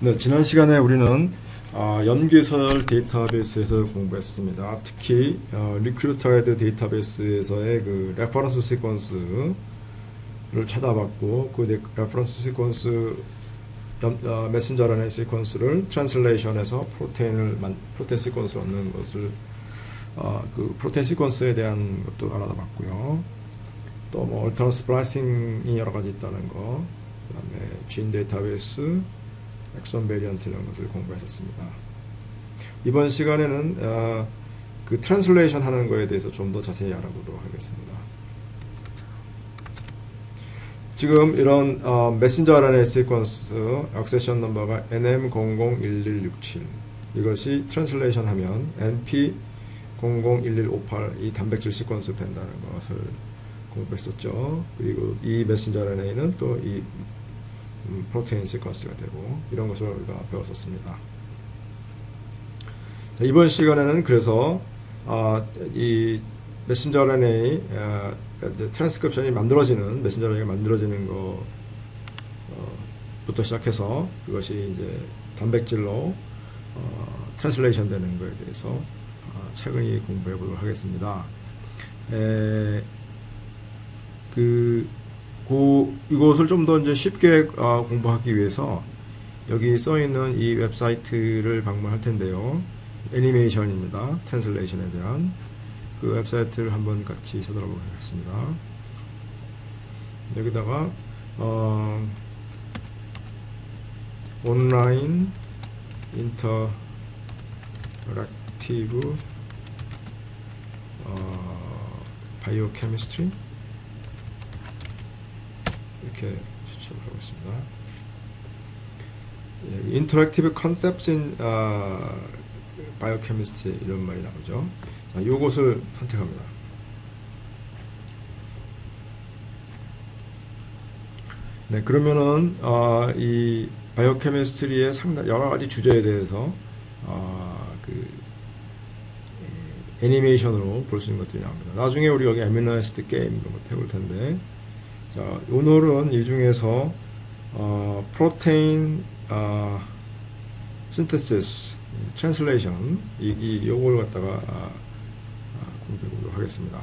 네, 지난 시간에 우리는 염기서열 데이터베이스에서 공부했습니다. 특히 리크루터헤드 데이터베이스에서의 그 레퍼런스 시퀀스를 찾아봤고, 그 레퍼런스 시퀀스 메신저 RNA 시퀀스를 트랜슬레이션해서 프로테인 시퀀스를 얻는 것을 그 프로테인 시퀀스에 대한 것도 알아봤고요. 또 뭐 얼터넌 스플라이싱이 여러 가지 있다는 거, 그다음에 진 데이터베이스, 엑선 베리언트 이런 것을 공부했었습니다. 이번 시간에는 그 트랜슬레이션 하는 거에 대해서 좀 더 자세히 알아보도록 하겠습니다. 지금 이런 메신저 RNA 시퀀스 액세션 넘버가 NM001167 이것이 트랜슬레이션 하면 NP001158 이 단백질 시퀀스 된다는 것을 공부했었죠. 그리고 이 메신저 RNA는 또 이 프로테인 시퀀스가 되고 이런 것을 우리가 배웠었습니다. 자, 이번 시간에는 그래서 이 메신저 RNA 그러니까 트랜스크립션이 만들어지는 메신저 RNA가 만들어지는 것부터 시작해서 그것이 이제 단백질로 트랜슬레이션 되는 것에 대해서 차근히 공부해 보도록 하겠습니다. 이것을 좀 더 이제 쉽게 공부하기 위해서 여기 써 있는 이 웹사이트를 방문할 텐데요. 애니메이션입니다. 트랜슬레이션에 대한 그 웹사이트를 한번 같이 찾아보도록 하겠습니다. 여기다가 온라인 인터랙티브 바이오케미스트리 이렇게 추천을 하고 있습니다. 인터랙티브 컨셉츠 인 바이오케미스트리 이런 말이 나오죠. 자, 요것을 선택합니다. 네, 그러면은 이 바이오케미스트리의 상당 여러 가지 주제에 대해서 그 애니메이션으로 볼 수 있는 것들이 나옵니다. 나중에 우리 여기 애미노 애시드 게임 이런 것도 해볼 텐데, 자, 오늘은 이 중에서 프로테인 신테시스 트랜슬레이션 요걸 갖다가 공부해 보도록 하겠습니다.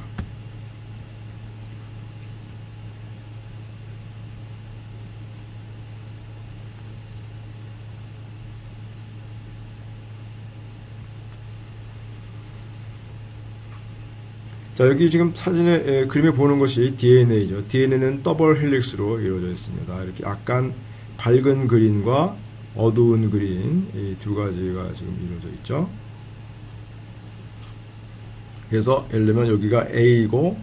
자, 여기 지금 사진에 그림에 보는 것이 DNA죠. DNA는 더블 헬릭스로 이루어져 있습니다. 이렇게 약간 밝은 그린과 어두운 그린 이 두 가지가 지금 이루어져 있죠. 그래서 예를 들면 여기가 A이고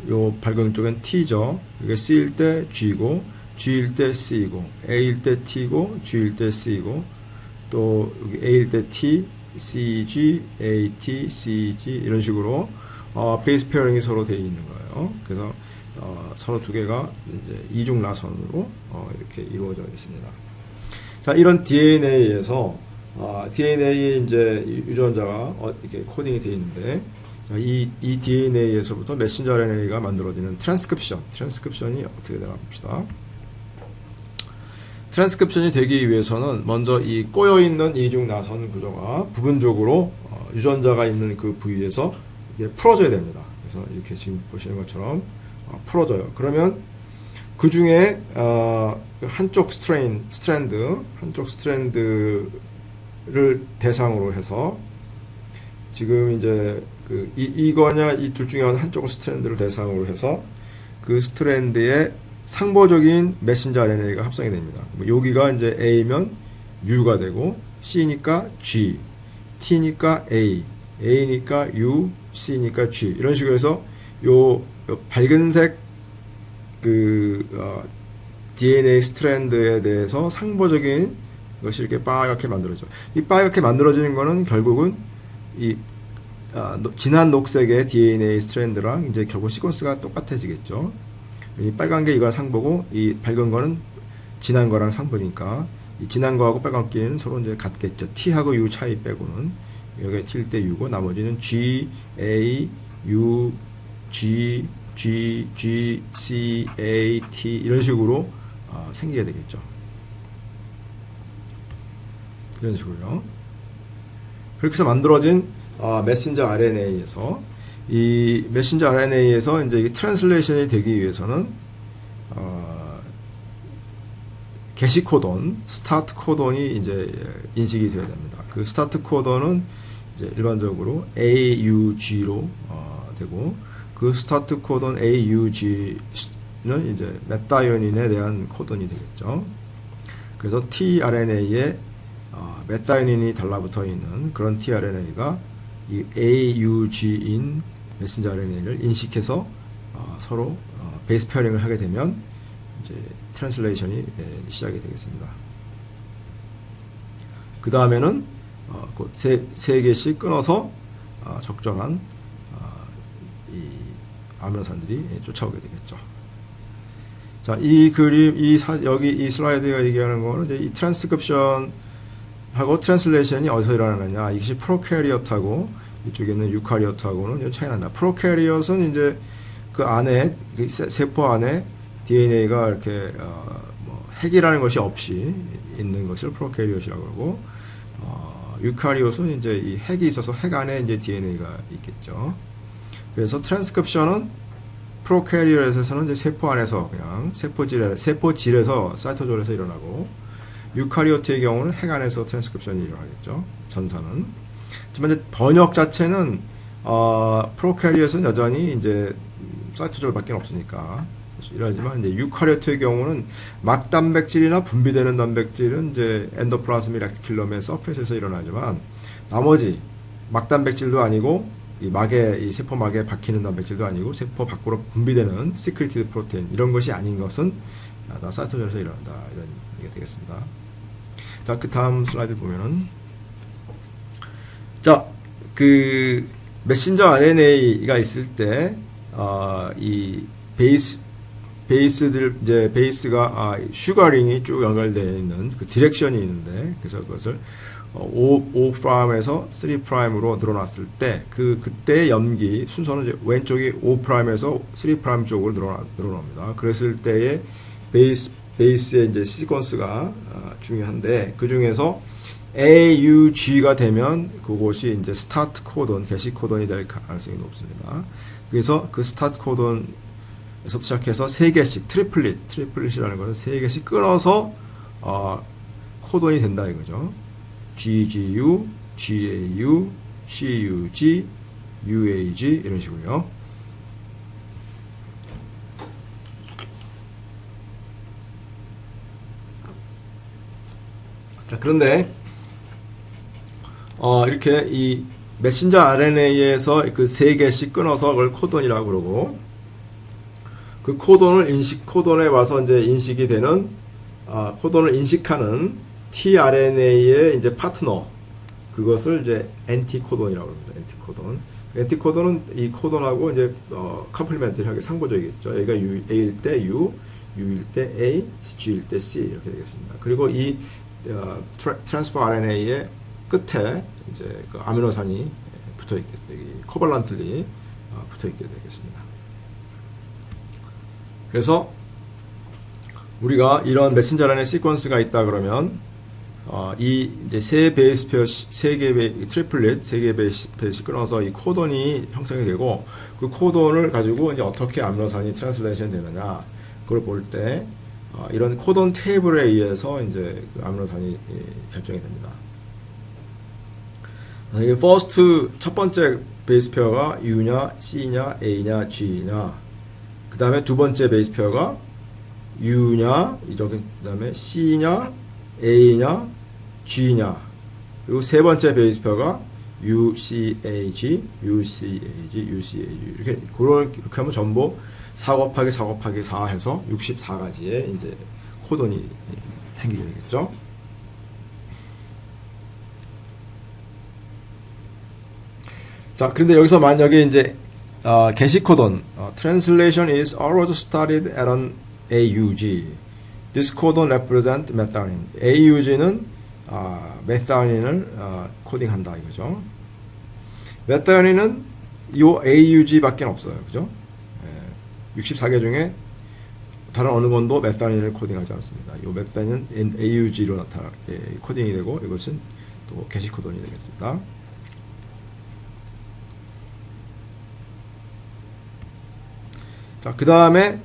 요 밝은 쪽은 T죠. 이게 C일 때 G고 G일 때 C고 A일 때 T고 G일 때 C고 또 여기 A일 때 T, CG, AT, CG 이런 식으로 베이스 페어링이 서로 되어 있는 거예요. 그래서 서로 두 개가 이제 이중 나선으로 이렇게 이루어져 있습니다. 자, 이런 DNA에서 DNA에 이제 유전자가 이렇게 코딩이 되어 있는데, 자, 이 DNA에서부터 메신저 RNA가 만들어지는 트랜스크립션이 어떻게 되나 봅시다. 트랜스크립션이 되기 위해서는 먼저 이 꼬여 있는 이중 나선 구조가 부분적으로 유전자가 있는 그 부위에서 이게 풀어져야 됩니다. 그래서 이렇게 지금 보시는 것처럼 풀어져요. 그러면 그 중에 한쪽 스트랜드를 대상으로 해서 지금 이제 이거냐 이 둘 중에 한쪽 스트랜드를 대상으로 해서 그 스트랜드의 상보적인 메신저 RNA가 합성이 됩니다. 여기가 이제 A면 U가 되고 C니까 G, T니까 A, A니까 U, C니까 G 이런 식으로 해서 요 밝은색 DNA 스트랜드에 대해서 상보적인 것이 이렇게 빨갛게 만들어져. 이 빨갛게 만들어지는 거는 결국은 이 진한 녹색의 DNA 스트랜드랑 이제 결국 시퀀스가 똑같아지겠죠. 이 빨간 게 이거랑 상보고 이 밝은 거는 진한 거랑 상보니까 이 진한 거하고 빨간 끼는 서로 이제 같겠죠. T하고 U 차이 빼고는 여기가 T일 때 U고 나머지는 G, A, U, G, G, G, C, A, T 이런 식으로 생기게 되겠죠. 이런 식으로요. 그렇게 해서 만들어진 메신저 RNA에서 이 메신저 RNA에서 이제 이 트랜슬레이션이 되기 위해서는 게시 코돈, 스타트 코돈이 이제 인식이 되어야 됩니다. 그 스타트 코돈은 이제 일반적으로 AUG로 되고, 그 스타트 코돈 AUG는 이제 메타이오닌에 대한 코돈이 되겠죠. 그래서 tRNA에 메타이오닌이 달라붙어 있는 그런 tRNA가 이 AUG인 메신저 RNA를 인식해서 서로 베이스 페어링을 하게 되면 이제 트랜슬레이션이 시작이 되겠습니다. 그 다음에는 세 개씩 끊어서 적절한 이 아미노산들이 쫓아오게 되겠죠. 자, 이 그림, 여기 이 슬라이드가 얘기하는 거는 이제 이 트랜스크립션하고 트랜슬레이션이 어디서 일어나느냐. 이것이 프로캐리어트하고 이쪽에는 유카리어트하고는 차이 난다. 프로캐리어트는 이제 그 안에, 세포 안에 DNA가 이렇게, 핵이라는 것이 없이 있는 것을 프로캐리어트라고 하고, 유카리ot은 이제 이 핵이 있어서 핵 안에 이제 DNA가 있겠죠. 그래서 트랜스크립션은 프로캐리어트에서는 이제 세포 안에서 그냥 세포질에서 사이토졸에서 일어나고, 유카리오트의 경우는 핵 안에서 트랜스크립션이 일어나겠죠. 전사는. 하지만 이제 번역 자체는 프로캐리어트는 여전히 이제 사이토졸밖에 없으니까 이러지만 이제 유카리오트의 경우는 막 단백질이나 분비되는 단백질은 이제 엔도플라즈믹 레티큘럼의 서페이스에서 일어나지만 나머지 막 단백질도 아니고 이 세포막에 박히는 단백질도 아니고 세포 밖으로 분비되는 시크리티드 프로테인 이런 것이 아닌 것은 다 사이토졸에서 일어난다 이런 얘기가 되겠습니다. 자, 그 다음 슬라이드 보면은 자, 그 메신저 RNA가 있을 때 이 베이스들 이제 베이스가 슈거링이 쭉 연결되어 있는 그 디렉션이 있는데 그래서 그것을 5'에서 3'으로 늘어났을 때 그때의 염기 순서는 이제 왼쪽이 5'에서 3' 쪽으로 늘어납니다. 그랬을 때의 베이스의 이제 시퀀스가 중요한데 그 중에서 AUG가 되면 그것이 이제 스타트 코돈, 게시 코돈이 될 가능성이 높습니다. 그래서 그 스타트 코돈에서 시작해서 3개씩 트리플릿이라는 것은 3개씩 끊어서 코돈이 된다 이거죠. GGU, GAU, CUG, UAG 이런 식으로요. 자, 그런데 이렇게 이 메신저 RNA에서 그 3개씩 끊어서 그걸 코돈이라고 그러고 그 코돈에 와서 이제 인식이 되는 코돈을 인식하는 tRNA의 이제 파트너 그것을 이제 엔티코돈이라고 합니다. 엔티코돈. 엔티코돈은 이 코돈하고 이제 컴플리멘터리하게 상보적이겠죠. A가 A일 때 U, U일 때 A, G일 때 C 이렇게 되겠습니다. 그리고 이 트랜스퍼 RNA의 끝에 이제 그 아미노산이 붙어 있게 코발란틀리 붙어 있게 되겠습니다. 그래서 우리가 이런 메신저 RNA 시퀀스가 있다 그러면 이 이제 세 개의 트리플릿, 3개의 베이스 끊어서 이 코돈이 형성이 되고 그 코돈을 가지고 이제 어떻게 아미노산이 트랜슬레이션 되느냐 그걸 볼 때 이런 코돈 테이블에 의해서 이제 그 아미노산이 결정이 됩니다. 이게 첫 번째 베이스 페어가 U냐, C냐, A냐, G냐. 그 다음에 두 번째 베이스 페어가 U냐, 그 다음에 C냐, A냐, G냐. 그리고 세 번째 베이스 페어가 UCAG, UCAG, UCAG. 이렇게 하면 전부 4 곱하기 4 곱하기 4 해서 64가지의 이제 코돈이 생기게 되겠죠. 자, 그런데 여기서 만약에 이제 게시 코돈, translation is always started at an AUG. This codon represent methionine. AUG는 methionin을 코딩한다 이거죠. methion인은 이 AUG밖에 없어요, 그죠? 64개 중에 다른 어느 건도 메타닌을 코딩하지 않습니다. 이 메타닌은 AUG로 코딩이 되고 이것은 또 게시 코돈이 되겠습니다. 자, 그 다음에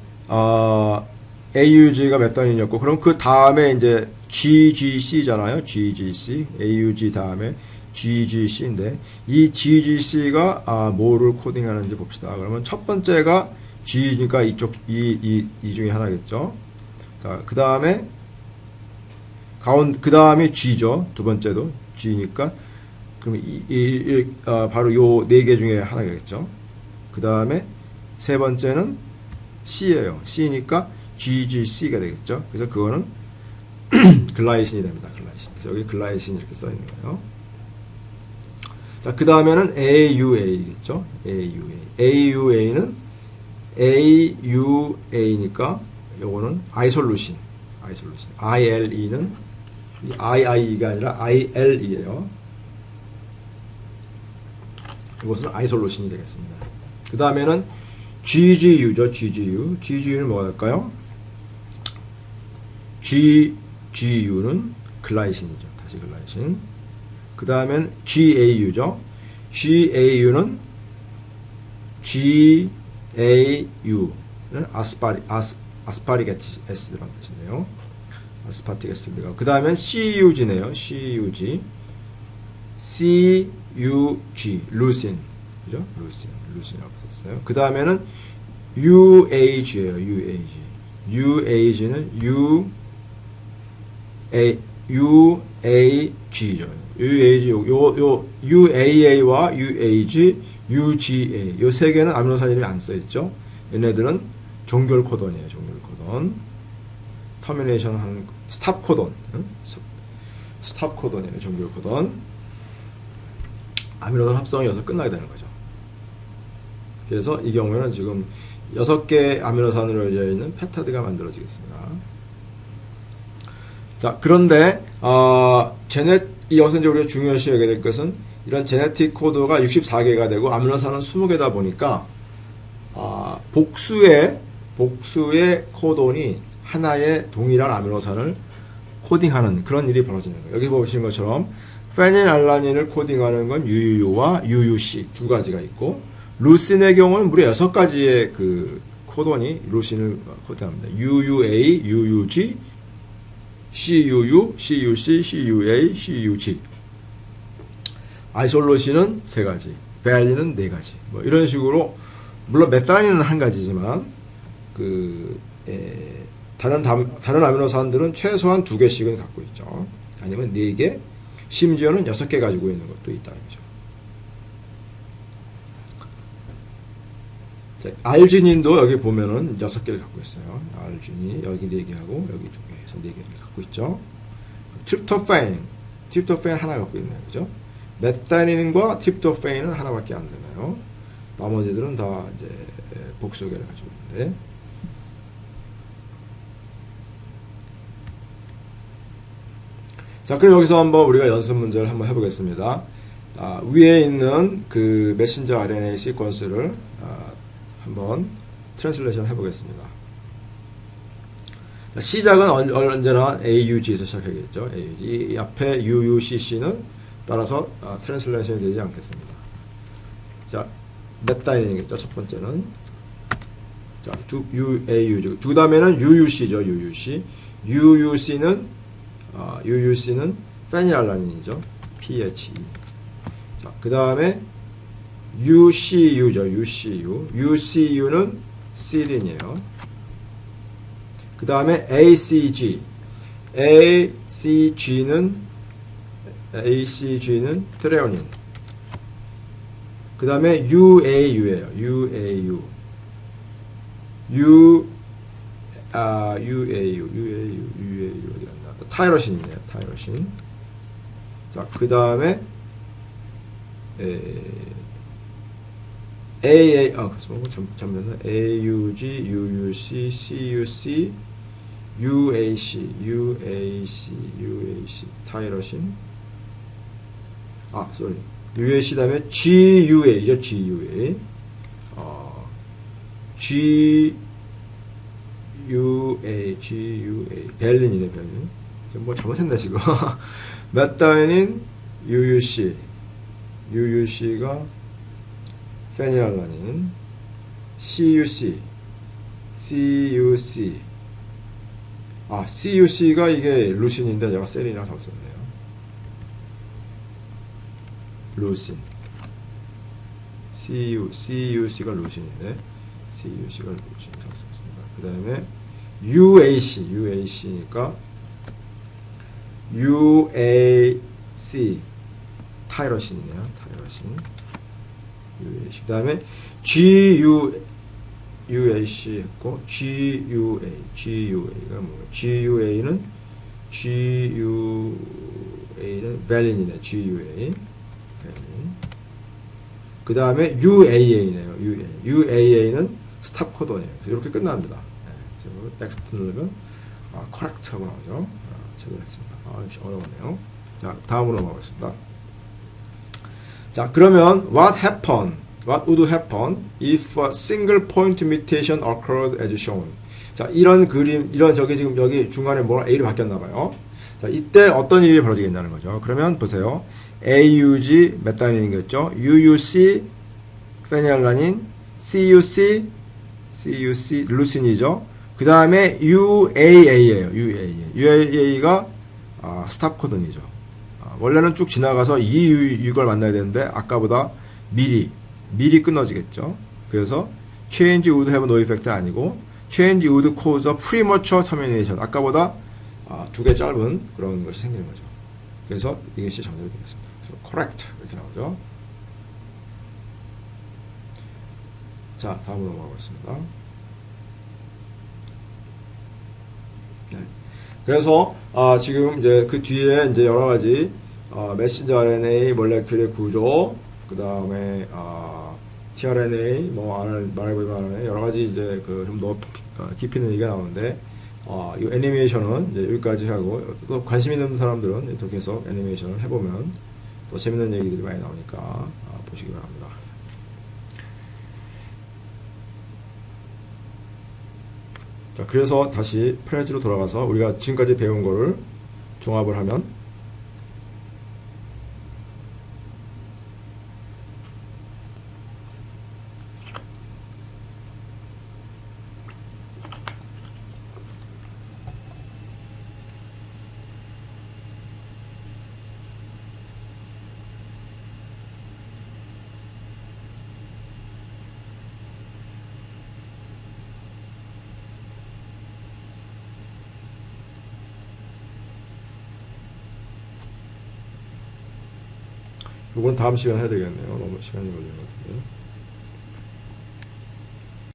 AUG가 메타닌이었고, 그럼 그 다음에 이제 GGC잖아요. GGC, AUG 다음에 GGC인데 이 GGC가 뭐를 코딩하는지 봅시다. 그러면 첫 번째가 G니까 이쪽 이 중에 하나겠죠. 자, 그 다음에 그 다음에 G죠. 두 번째도 G니까 그럼 바로 요 네 개 중에 하나겠죠. 그 다음에 세 번째는 C예요. C니까 GGC가 되겠죠. 그래서 그거는 글라이신이 됩니다. 글라이신. 그래서 여기 글라이신 이렇게 써 있는 거예요. 자, 그 다음에는 AUA겠죠. AUA는 AUA니까 요거는 아이솔루신. ILE는 IIE가 아니라 ILE예요. 이것은 아이솔루신이 되겠습니다. 그 다음에는 GGU죠. GGU는 뭐가 될까요? GGU는 글라이신이죠. 다시 글라이신. 그 다음엔 GAU죠. GAU는 아스파릭 애시드라는 뜻이네요. 아스파틱 애시드가. 그 다음엔 CUG네요. CUG. 루신. 그죠? 루신이라고 썼어요. 그 다음에는 UAG예요. UAG는 UAG죠. UAG, UAA와 UAG, UGA. 요 세 개는 아미노산 이름이 안 써있죠. 얘네들은 종결 코돈이에요. 종결 코돈. 터미네이션 하는, 스탑 코돈. 스탑 코돈이에요. 종결 코돈. 아미노산 합성이 여기서 끝나게 되는 거죠. 그래서 이 경우에는 지금 6개 아미노산으로 이루어져 있는 펩타이드가 만들어지겠습니다. 자, 그런데 여기서 이제 우리가 중요시 여겨야 될 것은 이런 제네틱 코드가 64개가 되고 아미노산은 20개다 보니까 복수의 코돈이 하나의 동일한 아미노산을 코딩하는 그런 일이 벌어지는 거예요. 여기 보시는 것처럼 페닐알라닌을 코딩하는 건 UU와 UUC 두 가지가 있고, 루신의 경우는 무려 6가지의 그 코돈이 루신을 코딩합니다. UUA, UUG, CUU, CUC, CUA, CUG. 아이솔로신은 3가지, 밸리는 4가지. 뭐 이런 식으로, 물론 메타닌은 1가지지만 다른 아미노산들은 최소한 2개씩은 갖고 있죠. 아니면 4개, 심지어는 6개 가지고 있는 것도 있다. 알지닌도 여기 보면은 6개를 갖고 있어요. 알지닌 여기 4개하고 여기 2개 해서 4개를 갖고 있죠. 트립토팬 하나 갖고 있네요. 그죠? 메타닌과 트립토팬은 하나밖에 안 되나요? 나머지들은 다 이제 복수개를 가지고 있는데. 자, 그럼 여기서 한번 우리가 연습 문제를 한번 해보겠습니다. 위에 있는 그 메신저 RNA 시퀀스를 한번 트랜슬레이션 해보겠습니다. 자, 시작은 언제나 AUG에서 시작하겠죠. AUG. 이 앞에 UUCC는 따라서 트랜슬레이션이 되지 않겠습니다. 자, 메타닌이겠죠. 첫 번째는. 자, AUG. 두 다음에는 UUC죠. UUC. UUC는 페닐알라닌이죠. PHE. 자, 그 다음에 UCU죠. UCU는 시린이에요. 그 다음에 ACG는 트레오닌. 그 다음에 UAU예요. UAU 어디 갔나? 타이로신이네요. 타이로신. 자, 그 다음에 AUG, UUC, CUC, UAC, 타이로신. UAC 다음에 GUA죠. GUA. GUA 벨린이네 벨린. 뭐 잘못했네 지금. 메타인인 UUC가 페닐알라닌, CUC가 이게 루신인데 제가 셀이랑 잘못 썼네요. 루신. CUC가 루신인데 CUC가 루신 잘못 썼습니다. 그 다음에 UAC니까 UAC 타이러신이네요. 타이러신. UAC. 그 다음에 UAC 했고 GUA가 뭐예요? GUA는 밸린이네. GUA. 그 다음에 UAA네요. UAA는 스탑 코던이에요. 이렇게 끝납니다. 그리고 넥스트 누르면 correct 하고 나오죠. 제대로 했습니다. 어려웠네요. 자, 다음으로 넘어가겠습니다. 자, 그러면 what would happen if a single point mutation occurred as shown? 자, 이런 그림, 지금 여기 중간에 뭐가 A로 바뀌었나봐요. 자, 이때 어떤 일이 벌어지겠냐는 거죠. 그러면 보세요. AUG 메타닌이겠죠. UUC 페닐알라닌, CUC 루신이죠. 그 다음에 UAA예요. UAA가 스탑 코던이죠. 원래는 쭉 지나가서 이걸 만나야 되는데 아까보다 미리 끊어지겠죠. 그래서 change would have no effect는 아니고 change would cause a premature termination. 아까보다 두 개 짧은 그런 것이 생기는 거죠. 그래서 이것이 정답이 되겠습니다. 그래서 correct 이렇게 나오죠. 자, 다음으로 넘어가겠습니다. 네. 그래서 지금 이제 그 뒤에 이제 여러 가지 메신저 RNA 몰레큘의 구조, 그 다음에 tRNA, 뭐 말해보면 여러 가지 이제 그 좀 더 깊이 있는 얘기가 나오는데 이 애니메이션은 이제 여기까지 하고 또 관심 있는 사람들은 이렇게 해서 애니메이션을 해보면 또 재밌는 얘기들이 많이 나오니까 보시기 바랍니다. 자, 그래서 다시 프레즈로 돌아가서 우리가 지금까지 배운 거를 종합을 하면 이건 다음 시간에 해야 되겠네요. 너무 시간이 걸리는 것 같은데.